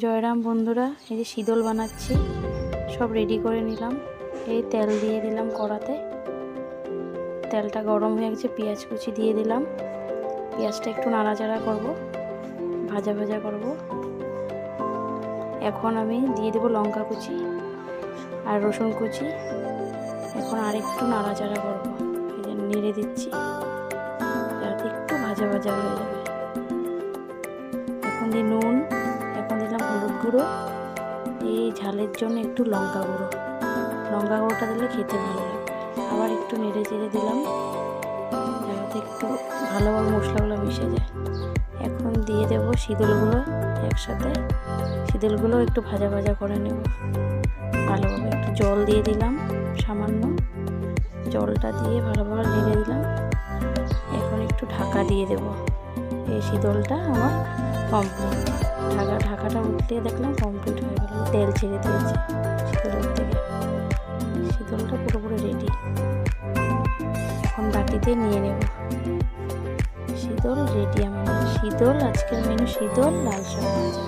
জয়রাম বন্ধুরা, এই যে শীতল বানাচ্ছি, সব রেডি করে নিলাম। এই তেল দিয়ে দিলাম কড়াতে, তেলটা গরম হয়ে গেছে, পেঁয়াজ কুচি দিয়ে দিলাম। পেঁয়াজটা একটু নাড়াচাড়া করব, ভাজা ভাজা করব। এখন আমি দিয়ে দেবো লঙ্কা কুচি আর রসুন কুচি। এখন আরেকটু নাড়াচাড়া করব, এই যে নেড়ে দিচ্ছি যাতে একটু ভাজা ভাজা হয়ে যাবে। এখন দিই নুন, এখন দিলাম হলুদ গুঁড়ো, এই ঝালের জন্য একটু লঙ্কা গুঁড়ো। লঙ্কা গুঁড়োটা দিলে খেতে ভালো লাগবে। আবার একটু নেড়ে চেড়ে দিলাম যাতে একটু ভালোভাবে মশলাগুলো মিশে যায়। এখন দিয়ে দেবো শীতলগুলো একসাথে, শীতলগুলো একটু ভাজা ভাজা করে নেব ভালোভাবে। একটু জল দিয়ে দিলাম, সামান্য জলটা দিয়ে ভালোভাবে নেড়ে দিলাম। এখন একটু ঢাকা দিয়ে দেব। এই শীতলটা আমার কমপ্লিট। ঢাকাটা উল্টিয়ে দেখলাম কমপ্লিট হয়ে গেল, তেল ছেড়ে দিয়েছে শীতলের থেকে। শীতলটা পুরোপুরি রেডি। এখন বাটিতে নিয়ে নেব। শীতল রেডি আমাদের। শীতল আজকের মেনু শীতল লাল শাক ভাজা।